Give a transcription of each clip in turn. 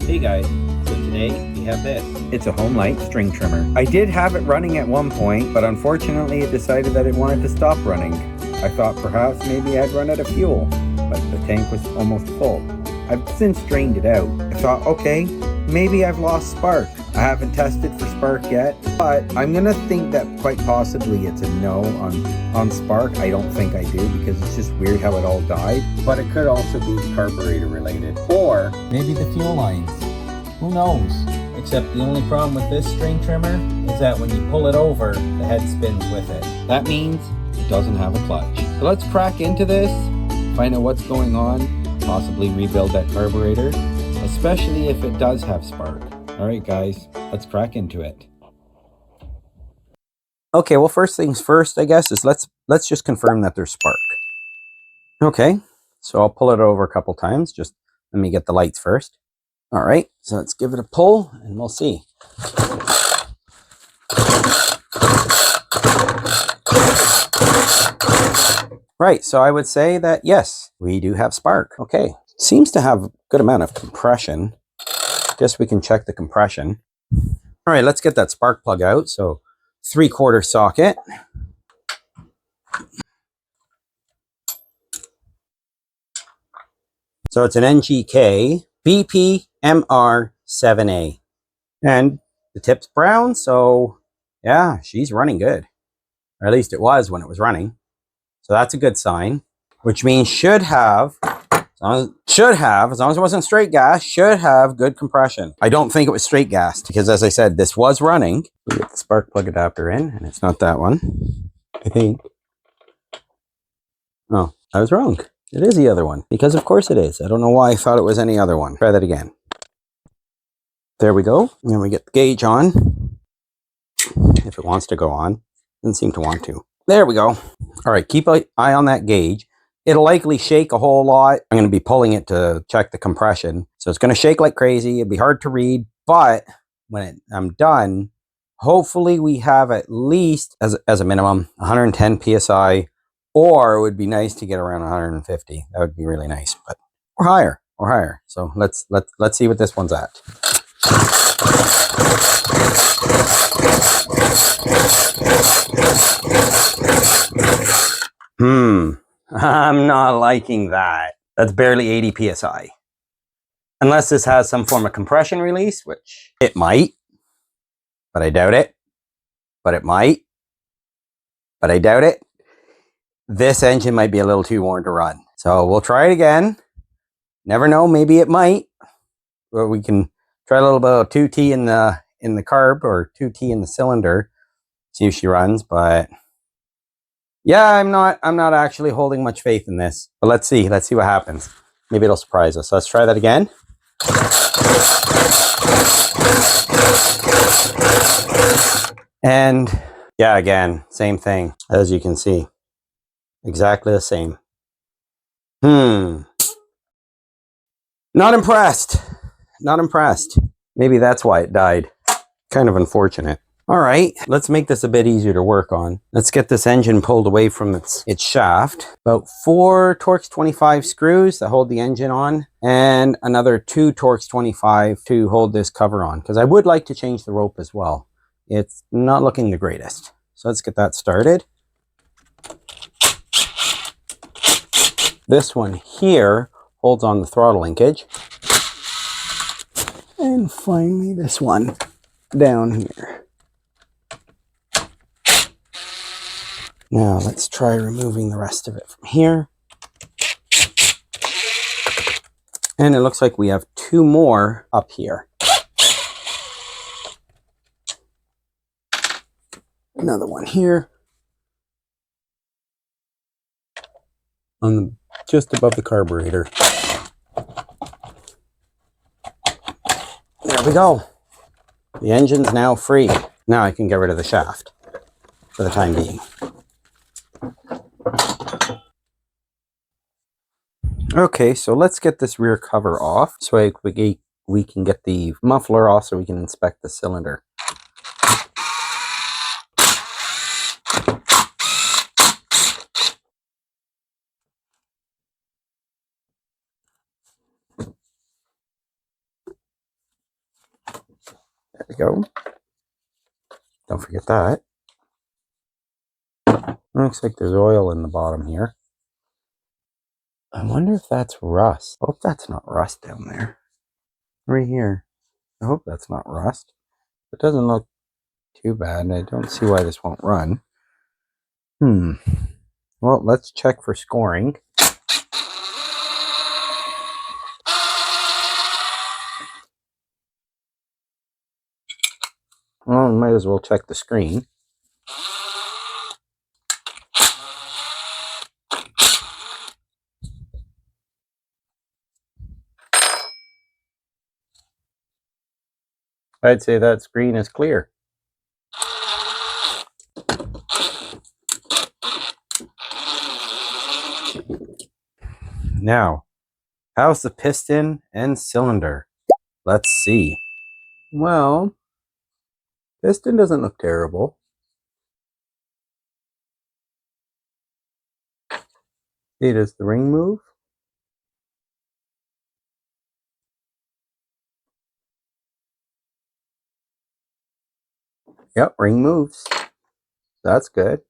Hey guys, so today we have this. It's a Homelite string trimmer. I did have it running at one point, but unfortunately it decided that it wanted to stop running. I thought perhaps maybe I'd run out of fuel, but the tank was almost full. I've since drained it out. I thought, okay, maybe I've lost spark. I haven't tested for spark yet, but I'm gonna think that quite possibly it's a no on spark. I don't think I do because it's just weird how it all died, but it could also be carburetor related, or maybe the fuel lines. Who knows? Except the only problem with this string trimmer is that when you pull it over, the head spins with it. That means it doesn't have a clutch. So let's crack into this, find out what's going on, possibly rebuild that carburetor, especially if it does have spark. All right, guys, let's crack into it. Okay, well, first things first, I guess, is let's just confirm that there's spark. Okay, so I'll pull it over a couple times. Just let me get the lights first. All right, so let's give it a pull and we'll see. Right, so I would say that yes, we do have spark. Okay, seems to have a good amount of compression. Guess we can check the compression. All right, let's get that spark plug out. So 3/4 socket. So it's an NGK BPMR7A. And the tip's brown, so yeah, she's running good. Or at least it was when it was running. So that's a good sign, which means should have, as long as it wasn't straight gas, should have good compression. I don't think it was straight gas because, as I said, this was running. We get the spark plug adapter in, and it's not that one, I think. Oh, I was wrong. It is the other one, because of course it is. I don't know why I thought it was any other one. Try that again. There we go. And then we get the gauge on. If it wants to go on. Doesn't seem to want to. There we go. All right, keep an eye on that gauge. It'll likely shake a whole lot. I'm going to be pulling it to check the compression. So it's going to shake like crazy. It'll be hard to read, but when I'm done, hopefully we have at least, as a minimum, 110 PSI, or it would be nice to get around 150. That would be really nice, but or higher. So let's see what this one's at. I'm not liking that. That's barely 80 PSI. Unless this has some form of compression release, which it might, but I doubt it. But it might, but I doubt it. This engine might be a little too warm to run. So we'll try it again. Never know, maybe it might. Or we can try a little bit of 2T in the carb or 2T in the cylinder. See if she runs, but yeah, I'm not actually holding much faith in this. But let's see what happens. Maybe it'll surprise us. So let's try that again. And yeah, again, same thing, as you can see. Exactly the same. Not impressed. Not impressed. Maybe that's why it died. Kind of unfortunate. All right, let's make this a bit easier to work on. Let's get this engine pulled away from its shaft. About 4 Torx 25 screws that hold the engine on, and another 2 Torx 25 to hold this cover on, because I would like to change the rope as well. It's not looking the greatest. So let's get that started. This one here holds on the throttle linkage. And finally this one down here. Now let's try removing the rest of it from here. And it looks like we have 2 more up here. Another one here. Just above the carburetor. There we go. The engine's now free. Now I can get rid of the shaft for the time being. Okay, so let's get this rear cover off so we can get the muffler off so we can inspect the cylinder. There we go. Don't forget that. Looks like there's oil in the bottom here. I wonder if that's rust. I hope that's not rust down there. Right here. I hope that's not rust. It doesn't look too bad. I don't see why this won't run. Well, let's check for scoring. Well, we might as well check the screen. I'd say that screen is clear. Now, how's the piston and cylinder? Let's see. Well, piston doesn't look terrible. See, does the ring move? Yep, ring moves. That's good.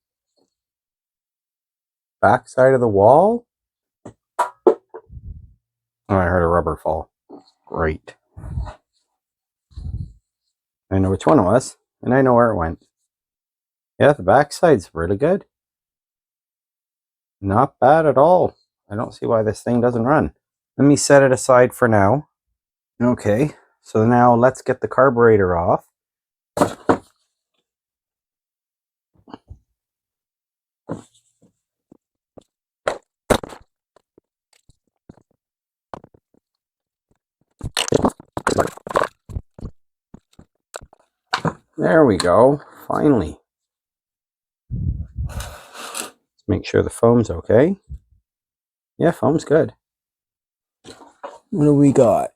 Back side of the wall? Oh, I heard a rubber fall. Great. I know which one it was, and I know where it went. Yeah, the back side's really good. Not bad at all. I don't see why this thing doesn't run. Let me set it aside for now. Okay, so now let's get the carburetor off. There we go, finally. Let's make sure the foam's okay. Yeah, foam's good. What do we got?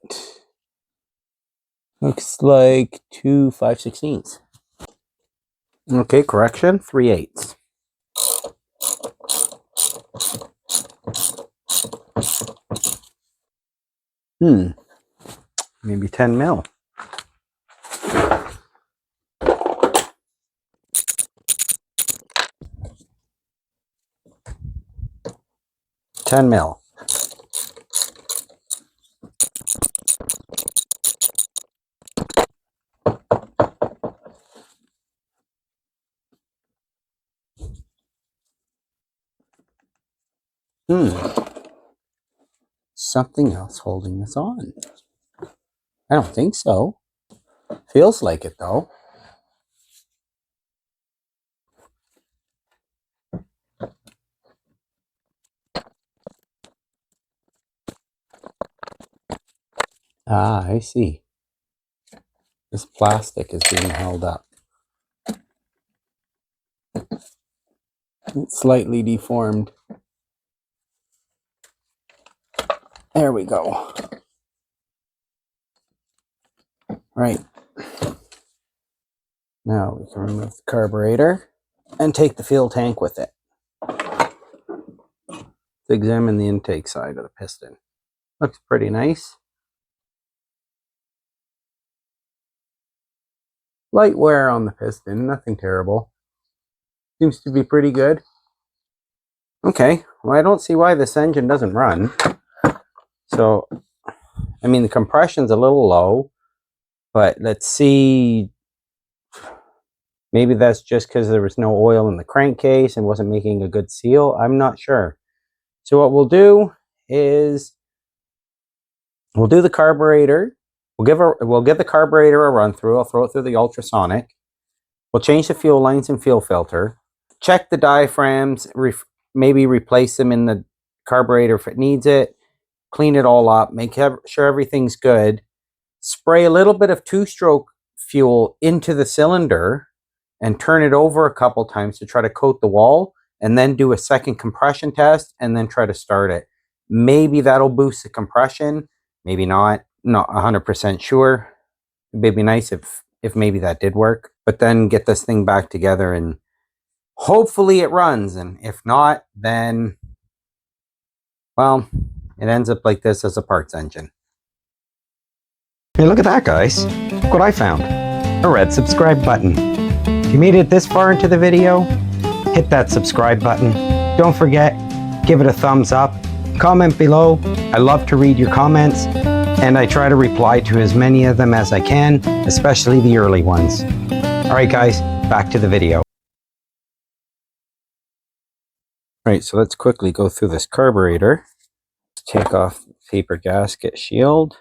Looks like 2 5/16. Okay, correction, 3/8. Maybe 10 mil. Something else holding this on. I don't think so. Feels like it though. Ah, I see. This plastic is being held up. It's slightly deformed. There we go. Right. Now we can remove the carburetor and take the fuel tank with it. Let's examine the intake side of the piston. Looks pretty nice. Light wear on the piston, nothing terrible. Seems to be pretty good. Okay, well I don't see why this engine doesn't run. So, I mean the compression's a little low, but let's see. Maybe that's just because there was no oil in the crankcase and wasn't making a good seal. I'm not sure. So what we'll do is we'll do the carburetor. We'll give the carburetor a run through. I'll throw it through the ultrasonic. We'll change the fuel lines and fuel filter. Check the diaphragms. Maybe replace them in the carburetor if it needs it. Clean it all up. Make sure everything's good. Spray a little bit of 2-stroke fuel into the cylinder and turn it over a couple times to try to coat the wall, and then do a second compression test and then try to start it. Maybe that'll boost the compression. Maybe not. Not 100% sure. It'd be nice if maybe that did work. But then get this thing back together and hopefully it runs. And if not, then, well, it ends up like this as a parts engine. Hey, look at that, guys. Look what I found. a red subscribe button. If you made it this far into the video, hit that subscribe button. Don't forget, give it a thumbs up. Comment below. I love to read your comments, and I try to reply to as many of them as I can, especially the early ones. All right, guys, back to the video. All right, so let's quickly go through this carburetor. Take off the paper gasket shield.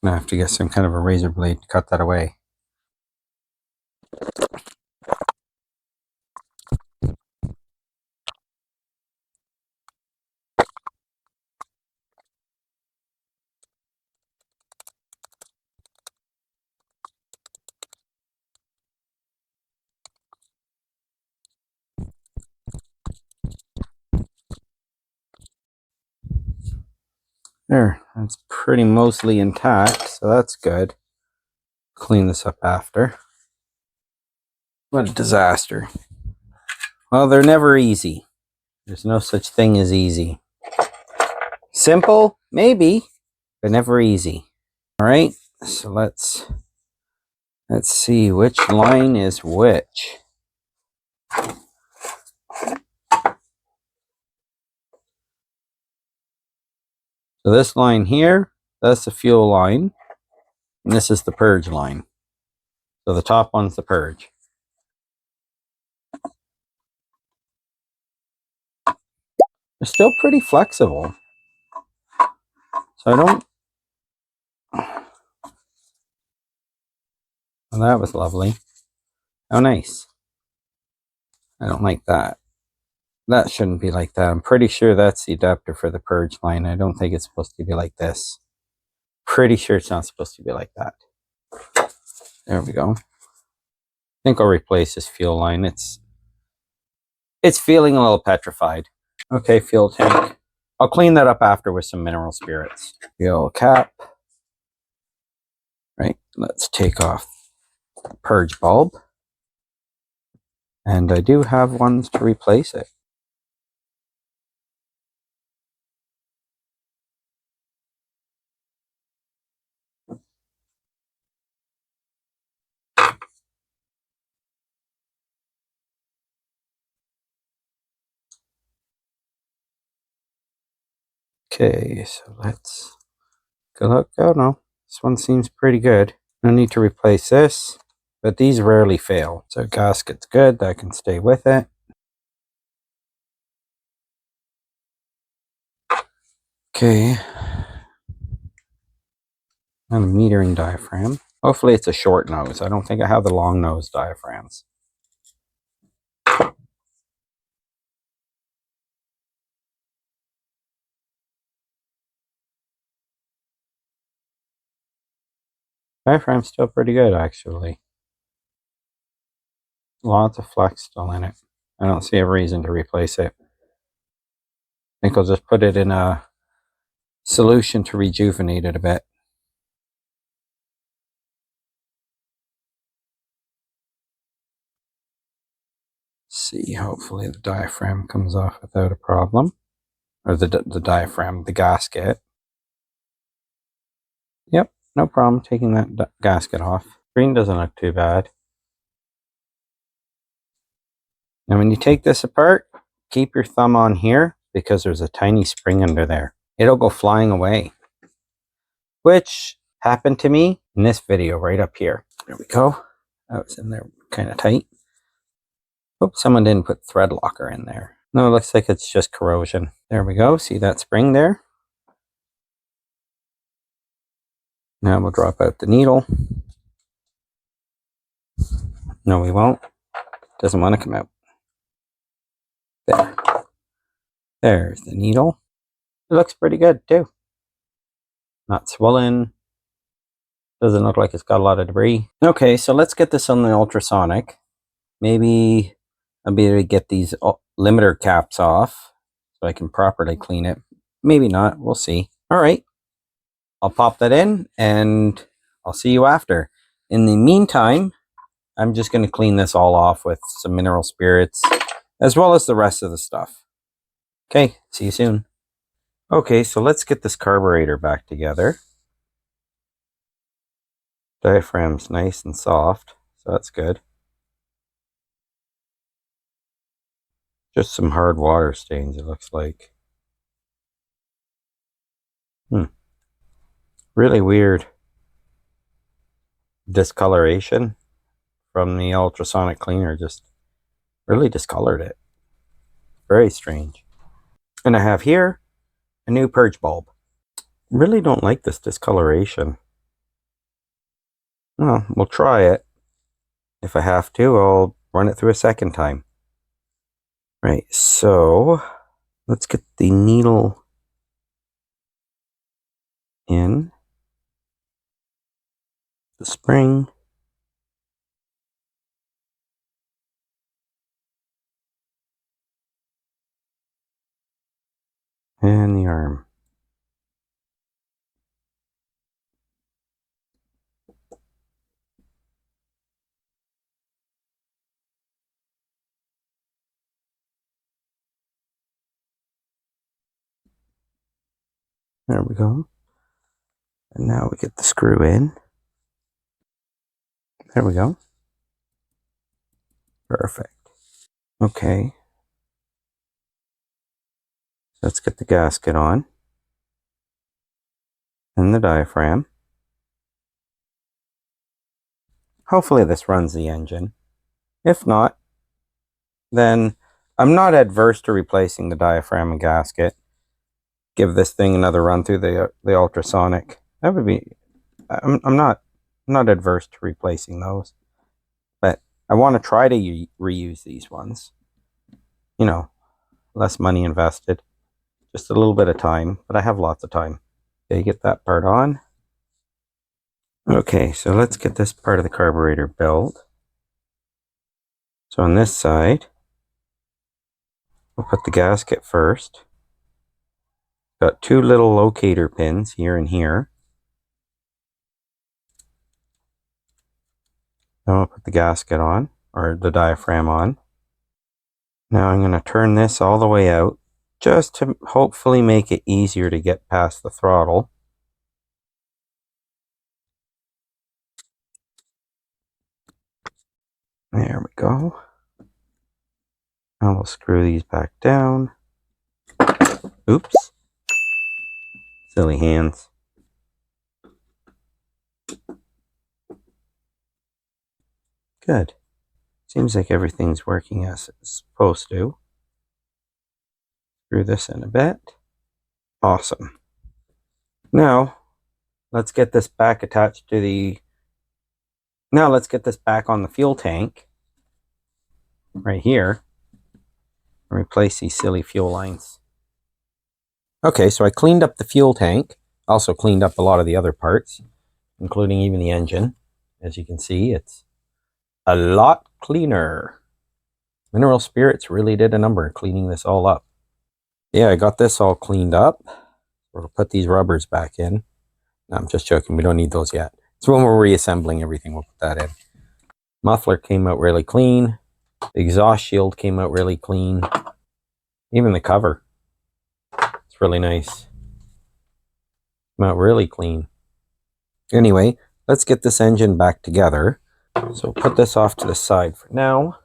I have to get some kind of a razor blade to cut that away. There, that's pretty mostly intact, so that's good. Clean this up after. What a disaster. Well, they're never easy. There's no such thing as easy. Simple, maybe, but never easy. All right, so let's see which line is which. So this line here, that's the fuel line, and this is the purge line. So the top one's the purge. They're still pretty flexible. So I don't... Well, that was lovely. Oh, nice. I don't like that. That shouldn't be like that. I'm pretty sure that's the adapter for the purge line. I don't think it's supposed to be like this. Pretty sure it's not supposed to be like that. There we go. I think I'll replace this fuel line. It's feeling a little petrified. Okay, fuel tank. I'll clean that up after with some mineral spirits. Fuel cap. Right, let's take off the purge bulb. And I do have ones to replace it. Okay, so let's go look. Oh no, this one seems pretty good. No need to replace this, but these rarely fail. So gasket's good, that can stay with it. Okay. And a metering diaphragm. Hopefully it's a short nose. I don't think I have the long nose diaphragms. Diaphragm's still pretty good, actually. Lots of flex still in it. I don't see a reason to replace it. I think I'll just put it in a solution to rejuvenate it a bit. See, hopefully the diaphragm comes off without a problem. Or the diaphragm, the gasket. Yep, no problem taking that gasket off. Screen doesn't look too bad. Now when you take this apart, keep your thumb on here because there's a tiny spring under there. It'll go flying away. Which happened to me in this video right up here. There we go. That was in there kind of tight. Hope someone didn't put thread locker in there. No, it looks like it's just corrosion. There we go. See that spring there? Now we'll drop out the needle. No, we won't. Doesn't want to come out. There. There's the needle. It looks pretty good too. Not swollen. Doesn't look like it's got a lot of debris. Okay, so let's get this on the ultrasonic. Maybe I'll be able to get these limiter caps off so I can properly clean it. Maybe not. We'll see. All right, I'll pop that in and I'll see you after. In the meantime, I'm just going to clean this all off with some mineral spirits as well as the rest of the stuff. Okay, see you soon. Okay, so let's get this carburetor back together. Diaphragm's nice and soft, so that's good. Just some hard water stains, it looks like. Really weird discoloration from the ultrasonic cleaner, just really discolored it. Very strange. And I have here a new purge bulb. Really don't like this discoloration. Well, we'll try it. If I have to, I'll run it through a second time. Right, so let's get the needle in the spring. And the arm. There we go. And now we get the screw in. There we go. Perfect. Okay. Let's get the gasket on. And the diaphragm. Hopefully this runs the engine. If not, then I'm not adverse to replacing the diaphragm and gasket. Give this thing another run through the ultrasonic. That would be. I'm not adverse to replacing those, but I want to try to reuse these ones. You know, less money invested, just a little bit of time, but I have lots of time. Okay, get that part on. Okay, so let's get this part of the carburetor built. So on this side, we'll put the gasket first. Got two little locator pins here and here. Then we'll put the gasket on, or the diaphragm on. Now I'm going to turn this all the way out, just to hopefully make it easier to get past the throttle. There we go. Now we'll screw these back down. Oops. Silly hands. Good. Seems like everything's working as it's supposed to. Screw this in a bit. Awesome. Now, let's get this back attached to the... Now let's get this back on the fuel tank. Right here. And replace these silly fuel lines. Okay, so I cleaned up the fuel tank. Also cleaned up a lot of the other parts, including even the engine. As you can see, it's a lot cleaner. Mineral spirits really did a number cleaning this all up. Yeah, I got this all cleaned up. We'll put these rubbers back in. No, I'm just joking. We don't need those yet. So when we're reassembling everything, we'll put that in. Muffler came out really clean. The exhaust shield came out really clean. Even the cover. It's really nice. Came out really clean. Anyway, let's get this engine back together. So put this off to the side for now.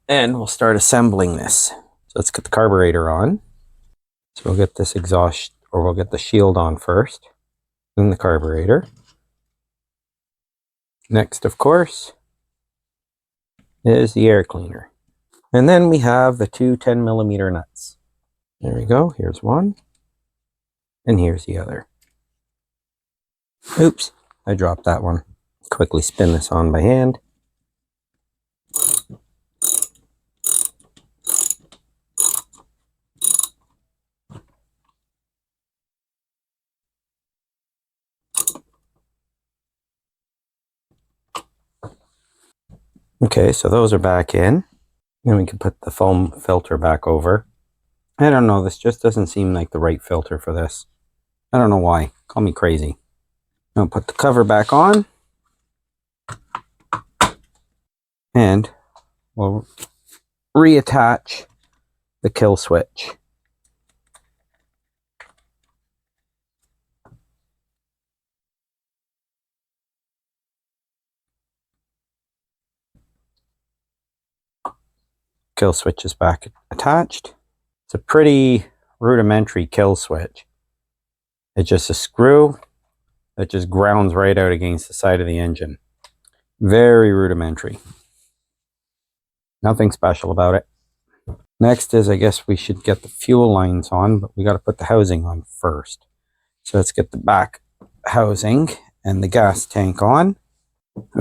And we'll start assembling this. So let's get the carburetor on. So we'll get this exhaust, or we'll get the shield on first. Then the carburetor. Next, of course, is the air cleaner. And then we have the two 10mm nuts. There we go. Here's one. And here's the other. Oops, I dropped that one. Quickly spin this on by hand. Okay, so those are back in. Then we can put the foam filter back over. I don't know, this just doesn't seem like the right filter for this. I don't know why. Call me crazy. I'll put the cover back on. And we'll reattach the kill switch. Kill switch is back attached. It's a pretty rudimentary kill switch. It's just a screw that just grounds right out against the side of the engine. Very rudimentary. Nothing special about it. Next is, I guess we should get the fuel lines on, but we got to put the housing on first. So let's get the back housing and the gas tank on.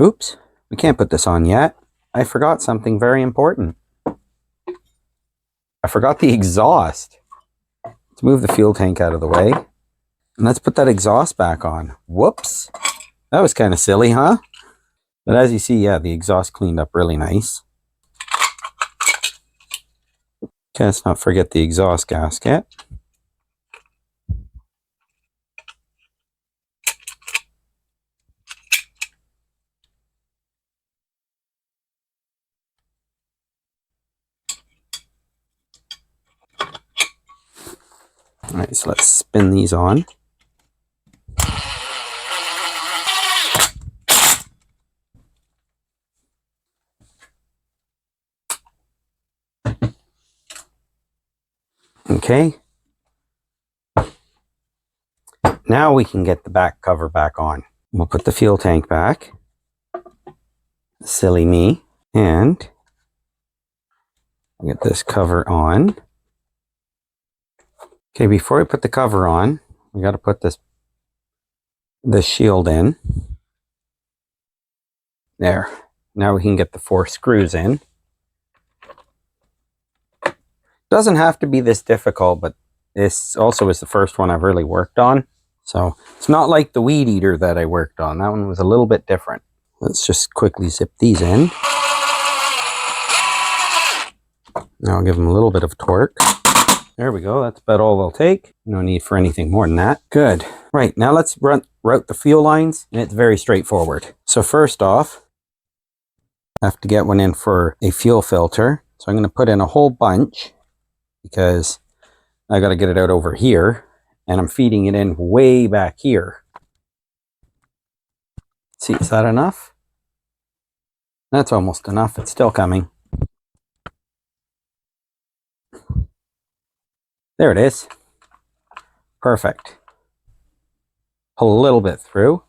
Oops, we can't put this on yet. I forgot something very important. I forgot the exhaust. Let's move the fuel tank out of the way. And let's put that exhaust back on. Whoops. That was kind of silly, huh? But as you see, yeah, the exhaust cleaned up really nice. Okay, let's not forget the exhaust gasket. All right, so let's spin these on. Okay. Now we can get the back cover back on. We'll put the fuel tank back. Silly me. And get this cover on. Okay, before we put the cover on, we got to put this shield in. There. Now we can get the 4 screws in. Doesn't have to be this difficult, but this also is the first one I've really worked on. So it's not like the weed eater that I worked on. That one was a little bit different. Let's just quickly zip these in. Now I'll give them a little bit of torque. There we go. That's about all they'll take. No need for anything more than that. Good. Right, now let's route the fuel lines, and it's very straightforward. So first off, I have to get one in for a fuel filter. So I'm going to put in a whole bunch because I got to get it out over here, and I'm feeding it in way back here. See, is that enough? That's almost enough. It's still coming. There it is. Perfect. Pull a little bit through,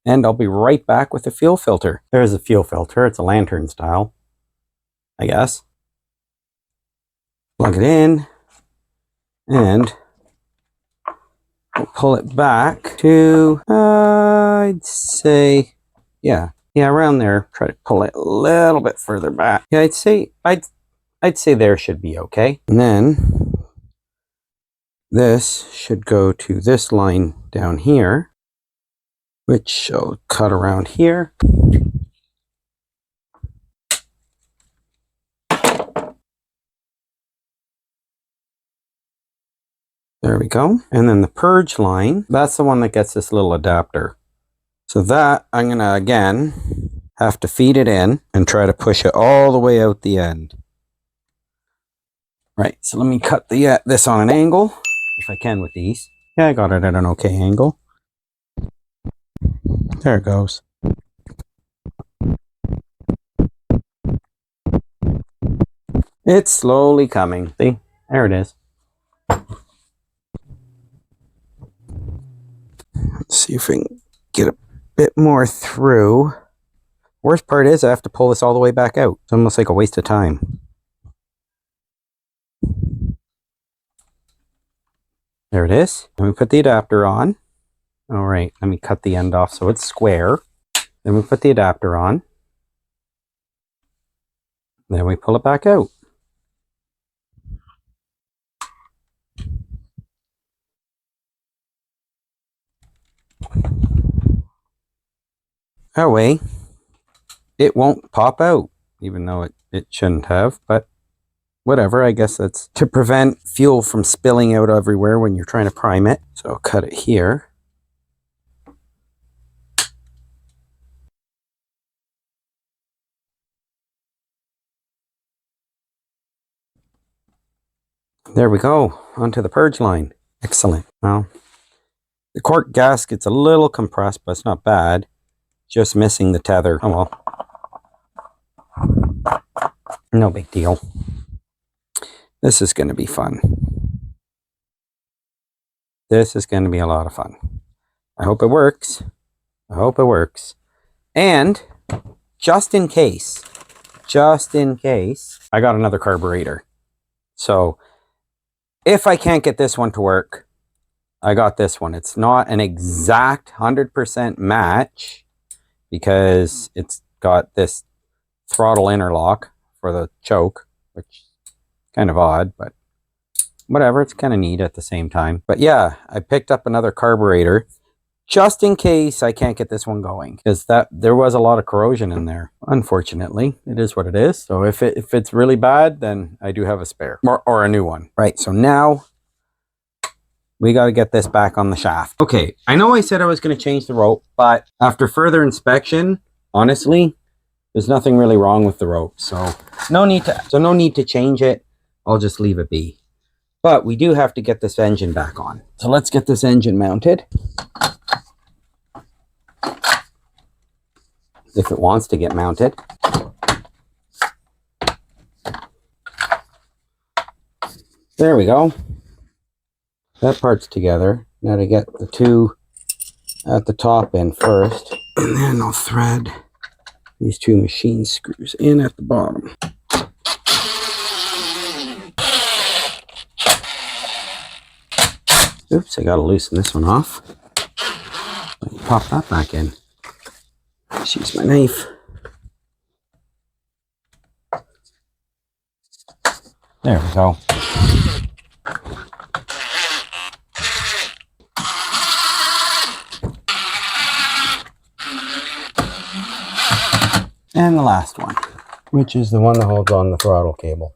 and I'll be right back with the fuel filter. There's a fuel filter. It's a lantern style, I guess. Plug it in, and we'll pull it back to, I'd say, yeah, around there. Try to pull it a little bit further back. Yeah, I'd say there should be okay. And then this should go to this line down here, which I'll cut around here. There we go. And then the purge line, that's the one that gets this little adapter. So that I'm going to, again, have to feed it in and try to push it all the way out the end. Right, so let me cut this on an angle, if I can with these. Yeah, I got it at an okay angle. There it goes. It's slowly coming. See? There it is. Let's see if we can get a bit more through. Worst part is I have to pull this all the way back out. It's almost like a waste of time. There it is. Then we put the adapter on. All right, let me cut the end off so it's square. Then we put the adapter on. Then we pull it back out. That way, it won't pop out, even though it shouldn't have, but whatever. I guess that's to prevent fuel from spilling out everywhere when you're trying to prime it. So I'll cut it here. There we go, onto the purge line. Excellent. Well, the cork gasket's a little compressed, but it's not bad. Just missing the tether. Oh well. No big deal. This is going to be fun. This is going to be a lot of fun. I hope it works. I hope it works. And just in case, I got another carburetor. So if I can't get this one to work, I got this one. It's not an exact 100% match because it's got this throttle interlock for the choke, which is kind of odd, but whatever, it's kind of neat at the same time. But yeah, I picked up another carburetor just in case I can't get this one going, because there was a lot of corrosion in there. Unfortunately, it is what it is. So if it's really bad, then I do have a spare or a new one. Right, so now we got to get this back on the shaft. Okay, I know I said I was going to change the rope, but after further inspection, honestly, there's nothing really wrong with the rope. So no need to change it. I'll just leave it be. But we do have to get this engine back on. So let's get this engine mounted. If it wants to get mounted. There we go. That part's together. Now to get the two at the top in first. And then I'll thread these two machine screws in at the bottom. Oops, I gotta loosen this one off. Pop that back in. Just use my knife. There we go. And the last one, which is the one that holds on the throttle cable.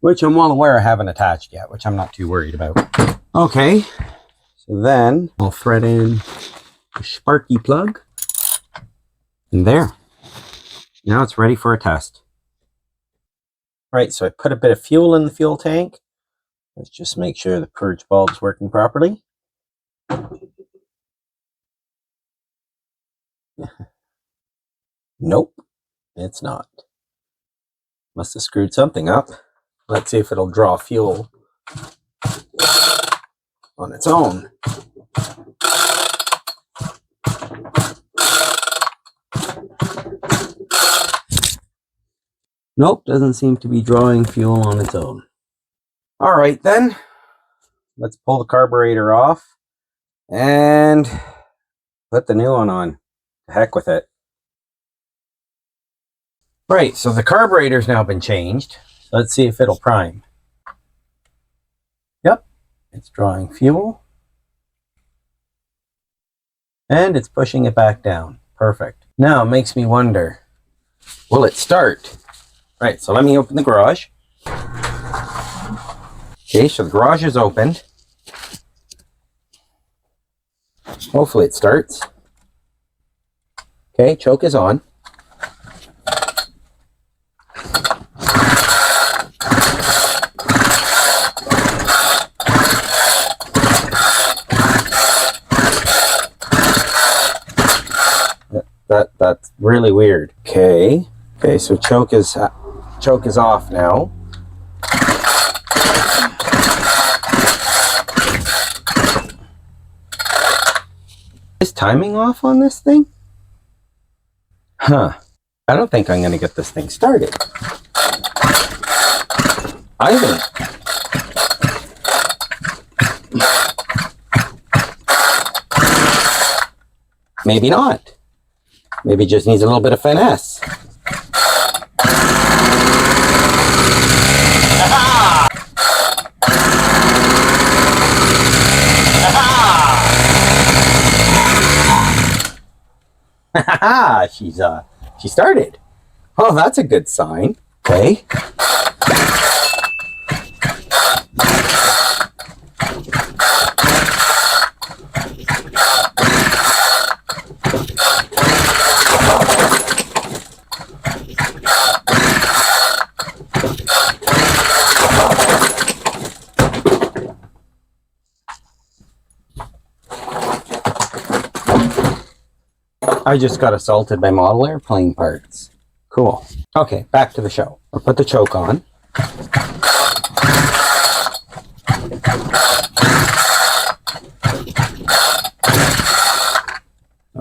Which I'm well aware I haven't attached yet, which I'm not too worried about. Okay, so then I'll thread in a sparky plug. And there. Now it's ready for a test. Right, so I put a bit of fuel in the fuel tank. Let's just make sure the purge bulb's working properly. Nope, it's not. Must have screwed something up. Let's see if it'll draw fuel on its own. Nope, doesn't seem to be drawing fuel on its own. All right then, let's pull the carburetor off and put the new one on. The heck with it. Right, so the carburetor's now been changed. Let's see if it'll prime. Yep, it's drawing fuel. And it's pushing it back down. Perfect. Now it makes me wonder, will it start? Right, so let me open the garage. Okay, so the garage is opened. Hopefully it starts. Okay, choke is on. That's really weird. Okay, so choke is off now. Is timing off on this thing? Huh. I don't think I'm going to get this thing started. I think. Maybe not. Maybe it just needs a little bit of finesse. She started. Oh, that's a good sign. Okay. I just got assaulted by model airplane parts. Cool. Okay, back to the show. I'll put the choke on.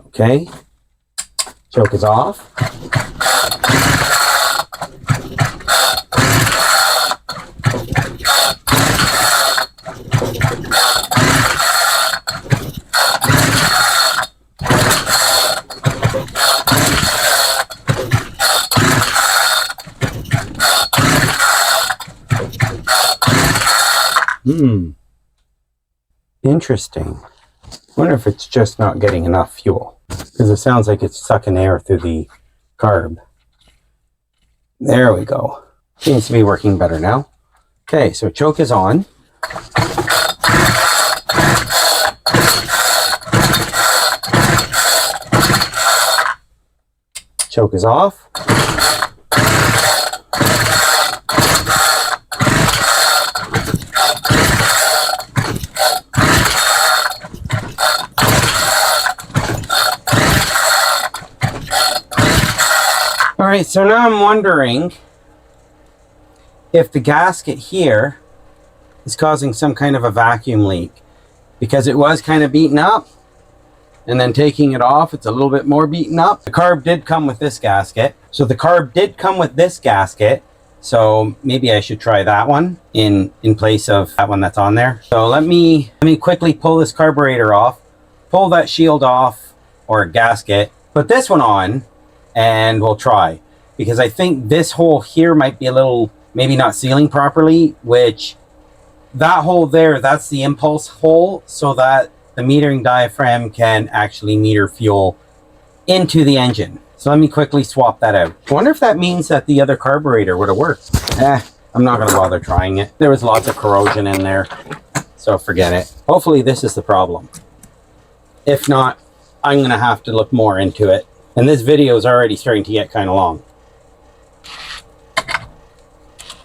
Okay. Choke is off. Interesting. Wonder if it's just not getting enough fuel, because it sounds like it's sucking air through the carb. There we go. Seems to be working better now. Okay, so choke is on. Choke is off. All right, so now I'm wondering if the gasket here is causing some kind of a vacuum leak, because it was kind of beaten up, and then taking it off, it's a little bit more beaten up. The carb did come with this gasket. So maybe I should try that one in place of that one that's on there. So let me quickly pull this carburetor off, pull that shield off or gasket, put this one on, and we'll try, because I think this hole here might be a little, maybe not sealing properly, which that hole there, that's the impulse hole, so that the metering diaphragm can actually meter fuel into the engine. So let me quickly swap that out. I wonder if that means that the other carburetor would have worked. I'm not gonna bother trying it. There was lots of corrosion in there, so forget it. Hopefully this is the problem. If not, I'm gonna have to look more into it. And this video is already starting to get kind of long.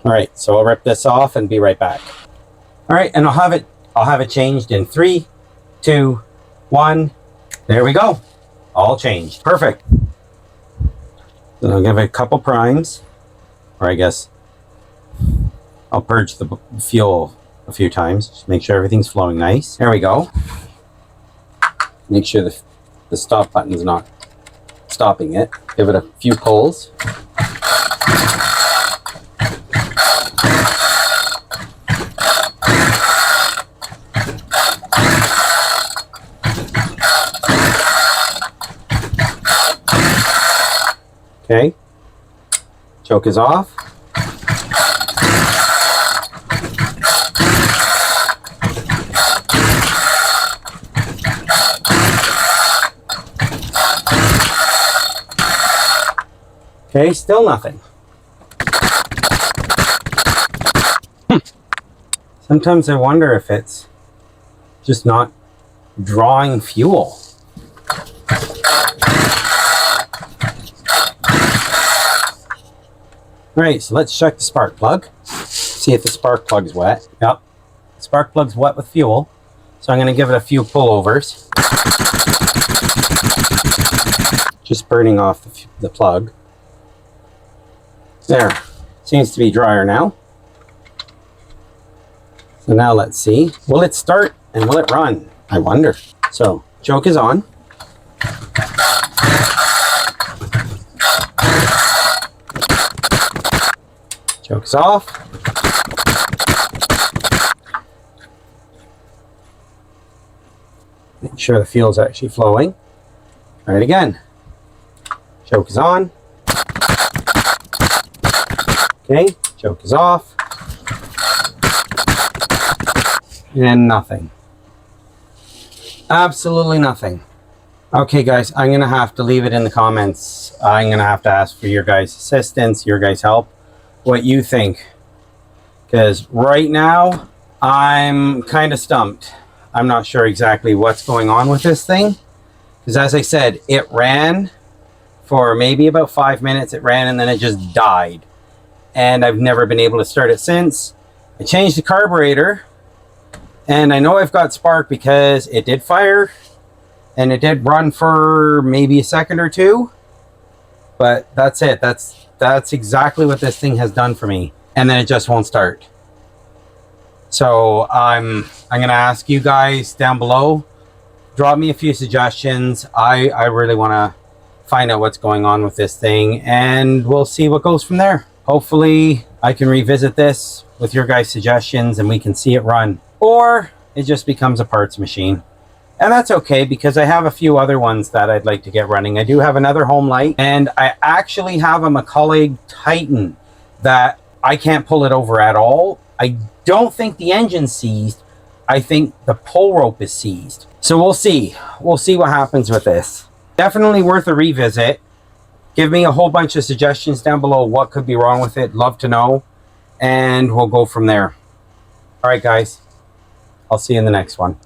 All right, so I'll rip this off and be right back. All right, and I'll have it changed in 3, 2, 1. There we go. All changed. Perfect. Then I'll give it a couple primes, or I guess I'll purge the fuel a few times. Just make sure everything's flowing nice. There we go. Make sure the stop button's not stopping it. Give it a few pulls. Okay. Choke is off. Okay, still nothing. Sometimes I wonder if it's just not drawing fuel. All right, so let's check the spark plug. See if the spark plug's wet. Yep, spark plug's wet with fuel. So I'm gonna give it a few pullovers. Just burning off the plug. There, seems to be drier now. So now let's see. Will it start and will it run? I wonder. So, choke is on. Choke is off. Make sure the fuel's actually flowing. Try it again. Choke is on. Okay, choke is off. And nothing. Absolutely nothing. Okay guys, I'm gonna have to leave it in the comments. I'm gonna have to ask for your guys' assistance, your guys' help, what you think. Because right now, I'm kind of stumped. I'm not sure exactly what's going on with this thing. Because as I said, it ran for maybe about 5 minutes. It ran and then it just died. And I've never been able to start it since. I changed the carburetor. And I know I've got spark because it did fire. And it did run for maybe a second or two. But that's it. That's exactly what this thing has done for me. And then it just won't start. So I'm gonna ask you guys down below, drop me a few suggestions. I really want to find out what's going on with this thing, and we'll see what goes from there. Hopefully I can revisit this with your guys' suggestions and we can see it run, or it just becomes a parts machine. And that's okay, because I have a few other ones that I'd like to get running. I do have another Homelite, and I actually have a Mikeanic Titan that I can't pull it over at all. I don't think the engine's seized. I think the pull rope is seized. So we'll see. We'll see what happens with this. Definitely worth a revisit. Give me a whole bunch of suggestions down below what could be wrong with it. Love to know. And we'll go from there. All right, guys. I'll see you in the next one.